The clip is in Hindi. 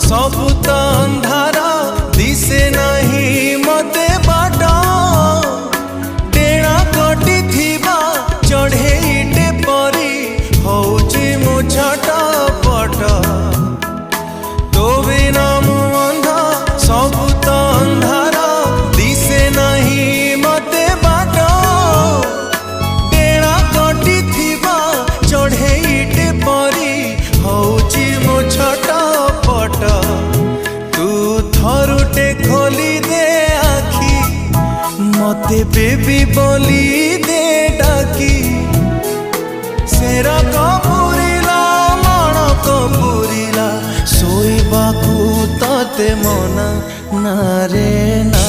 सबु तो अंधार दिसे नहीं मते बाट टेणा कटी थिबा चढ़ेईटे परी होउची मु छटपट तो बिना मु अंधा सबु तो अंधार दिसे नहीं मते बाट टेणा कटी थिबा चढ़ेईटे परी होउची मु छटपट तू थरुटे खोली दे आखी मते बेबी बोली दे डाकी सेरा कपूरिला मन कपूरिला सोईबाकू तते मना ना रे ना।